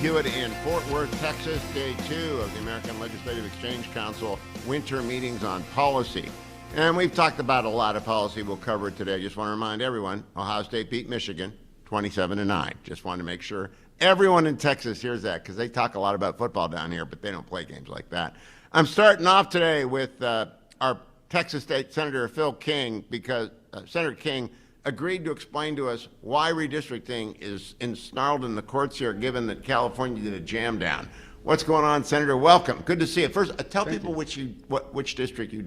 Hewitt in Fort Worth, Texas, day 2 of the American Legislative Exchange Council winter meetings on policy. And we've talked about a lot of policy. We'll cover it today. I just want to remind everyone, Ohio State beat Michigan 27-9. Just wanted to make sure everyone in Texas hears that, because they talk a lot about football down here, but they don't play games like that. I'm starting off today with our Texas State Senator Phil King, because Senator King agreed to explain to us why redistricting is ensnarled in the courts here, given that California did a jam down. What's going on, Senator? Welcome. Good to see you. First, tell people which district you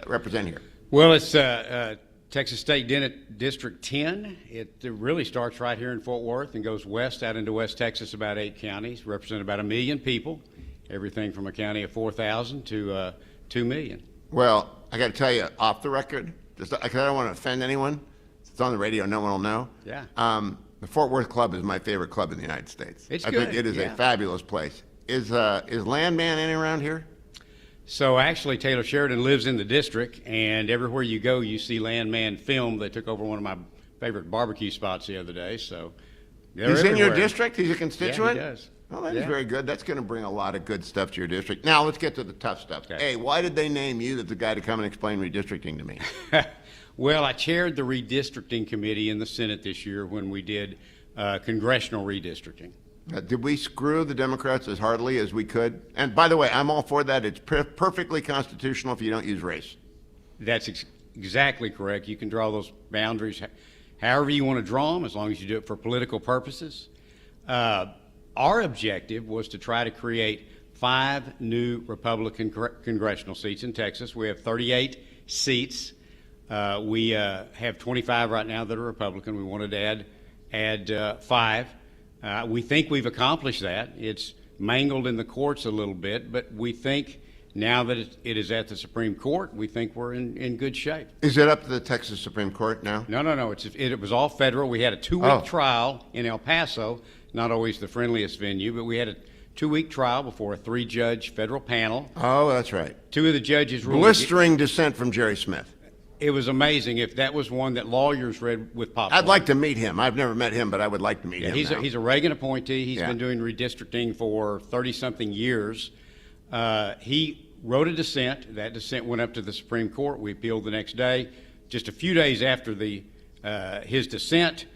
represent here. Well, it's Texas State District 10. It really starts right here in Fort Worth and goes west out into West Texas, about 8 counties, represent about 1 million people, everything from a county of 4,000 to 2 million. Well, I got to tell you, off the record, because I don't want to offend anyone. It's on the radio, no one will know. Yeah. The Fort Worth Club is my favorite club in the United States. It's good. I think it is a fabulous place. Is Landman any around here? So actually, Taylor Sheridan lives in the district, and everywhere you go, you see Landman film. They took over one of my favorite barbecue spots the other day. So he's everywhere. In your district? He's a constituent? Yeah, he does. Well, that is very good. That's going to bring a lot of good stuff to your district. Now, let's get to the tough stuff. Okay. Hey, why did they name you as the guy to come and explain redistricting to me? Well, I chaired the redistricting committee in the Senate this year when we did congressional redistricting. Did we screw the Democrats as hardly as we could? And by the way, I'm all for that. It's perfectly constitutional if you don't use race. That's exactly correct. You can draw those boundaries however you want to draw them, as long as you do it for political purposes. Our objective was to try to create 5 new Republican congressional seats in Texas. We have 38 seats. We have 25 right now that are Republican. We wanted to add 5. We think we've accomplished that. It's mangled in the courts a little bit, but we think now that it is at the Supreme Court, we think we're in good shape. Is it up to the Texas Supreme Court now? No. It was all federal. We had a 2-week trial in El Paso, not always the friendliest venue, but we had a 2-week trial before a 3-judge federal panel. Oh, that's right. 2 of the judges ruled. Blistering dissent from Jerry Smith. It was amazing. If that was one that lawyers read with popcorn. I'd like to meet him. I've never met him, but I would like to meet him. He's a Reagan appointee. He's been doing redistricting for 30-something years. He wrote a dissent. That dissent went up to the Supreme Court. We appealed the next day. Just a few days after his dissent,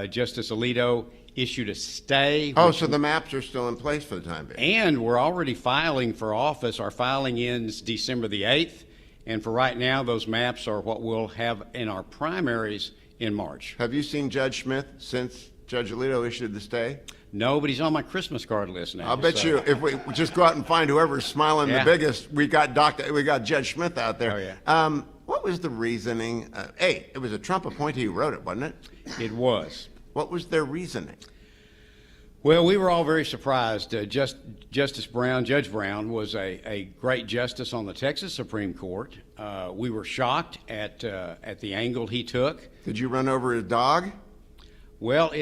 Justice Alito issued a stay. Oh, so the maps are still in place for the time being. And we're already filing for office. Our filing ends December the 8th. And for right now, those maps are what we'll have in our primaries in March. Have you seen Judge Smith since Judge Alito issued the stay? No, but he's on my Christmas card list now. I'll bet you if we just go out and find whoever's smiling the biggest, we got Judge Smith out there. Oh, yeah. What was the reasoning? It was a Trump appointee who wrote it, wasn't it? It was. What was their reasoning? Well, we were all very surprised. Judge Brown was a great justice on the Texas Supreme Court. We were shocked at the angle he took. Did you run over his dog? Well,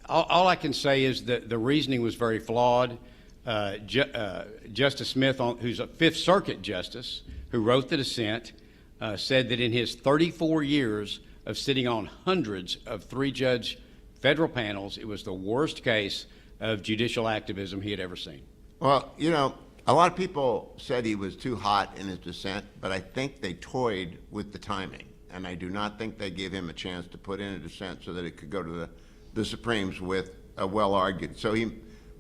all I can say is that the reasoning was very flawed. Justice Smith, who's a Fifth Circuit justice, who wrote the dissent, said that in his 34 years of sitting on hundreds of 3-judge federal panels, it was the worst case of judicial activism he had ever seen. Well, a lot of people said he was too hot in his dissent, but I think they toyed with the timing, and I do not think they gave him a chance to put in a dissent so that it could go to the Supremes with a well-argued. So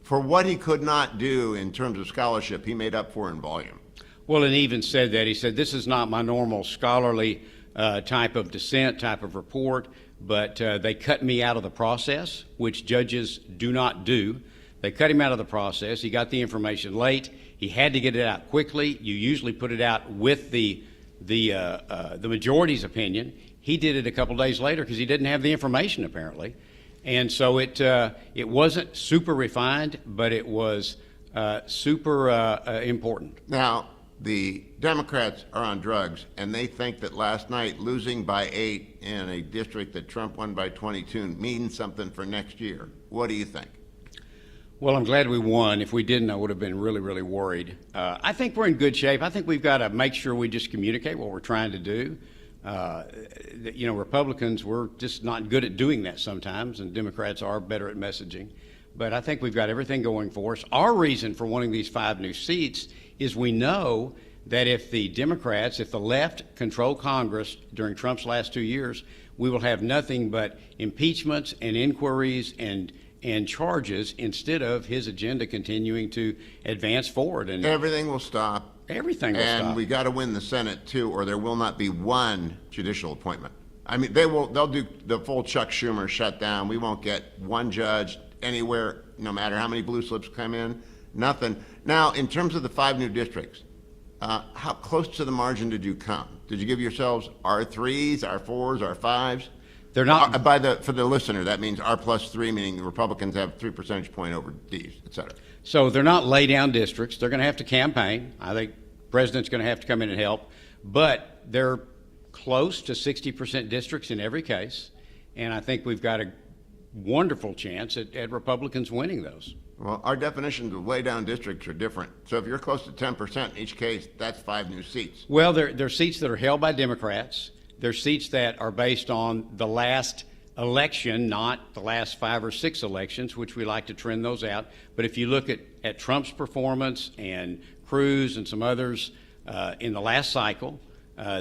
for what he could not do in terms of scholarship, he made up for in volume. Well, and he even said that. He said, this is not my normal scholarly type of dissent, type of report, but they cut me out of the process, which judges do not do. They cut him out of the process. He got the information late. He had to get it out quickly. You usually put it out with the majority's opinion. He did it a couple days later because he didn't have the information, apparently. And so it wasn't super refined, but it was super important. Now, the Democrats are on drugs, and they think that last night losing by 8 in a district that Trump won by 22 means something for next year. What do you think? Well, I'm glad we won. If we didn't, I would have been really, really worried. I think we're in good shape. I think we've got to make sure we just communicate what we're trying to do. Republicans, we're just not good at doing that sometimes, and Democrats are better at messaging. but I think we've got everything going for us. Our reason for wanting these 5 new seats is we know that if the Democrats, if the left control Congress during Trump's last 2 years, we will have nothing but impeachments and inquiries and charges instead of his agenda continuing to advance forward. And everything will stop. Everything will stop. And we got to win the Senate too, or there will not be one judicial appointment. I mean, they'll do the full Chuck Schumer shutdown. We won't get one judge anywhere, no matter how many blue slips come in. Nothing. Now, in terms of the 5 new districts, how close to the margin did you come? Did you give yourselves R3s, R4s, R5s? They're not. For the listener, that means R+3, meaning the Republicans have 3 percentage point over Ds, et cetera. So they're not lay down districts. They're going to have to campaign. I think the president's going to have to come in and help. But they're close to 60% districts in every case. And I think we've got a wonderful chance at Republicans winning those. Well, our definitions of lay down districts are different. So if you're close to 10% in each case, that's 5 new seats. Well, they're seats that are held by Democrats. They're seats that are based on the last election, not the last 5 or 6 elections, which we like to trend those out. But if you look at Trump's performance and Cruz and some others in the last cycle,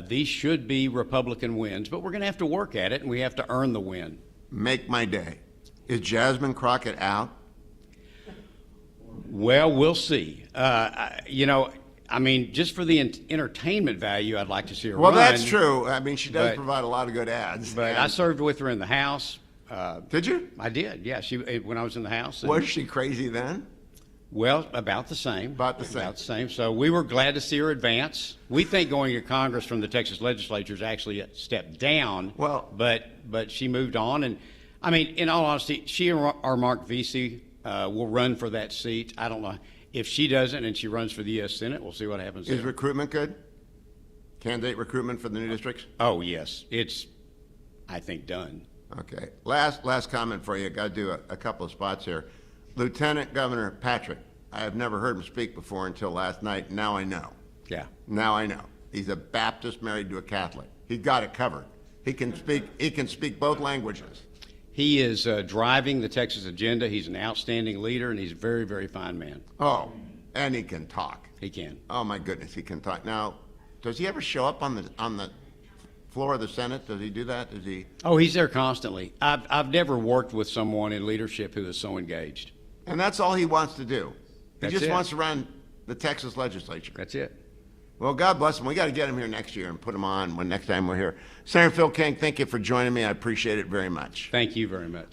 these should be Republican wins. But we're going to have to work at it, and we have to earn the win. Make my day. Is Jasmine Crockett out? Well, we'll see. I mean, just for the entertainment value, I'd like to see her run. Well, that's true. I mean, she does provide a lot of good ads. But I served with her in the House. Did you? I did, yeah. When I was in the House. Was she crazy then? Well, about the same. About the same. About the same. So we were glad to see her advance. We think going to Congress from the Texas legislature is actually a step down. Well, but she moved on. And, I mean, in all honesty, she and our Mark Vesey will run for that seat. I don't know. If she doesn't and she runs for the U.S. Senate, we'll see what happens. Is recruitment good? Candidate recruitment for the new districts? Oh, yes. It's, I think, done. Okay. Last comment for you. Got to do a couple of spots here. Lieutenant Governor Patrick. I have never heard him speak before until last night. Now I know. Yeah. Now I know. He's a Baptist married to a Catholic. He got it covered. He can speak both languages. He is driving the Texas agenda. He's an outstanding leader, and he's a very, very fine man. Oh, and he can talk. He can. Oh my goodness, he can talk. Now, does he ever show up on the floor of the Senate? Does he do that? Does he? Oh, he's there constantly. I've never worked with someone in leadership who is so engaged. And that's all he wants to do. He That's just it. wants to run the Texas legislature. That's it. Well, God bless him. We got to get him here next year and put him on when next time we're here. Senator Phil King, thank you for joining me. I appreciate it very much. Thank you very much.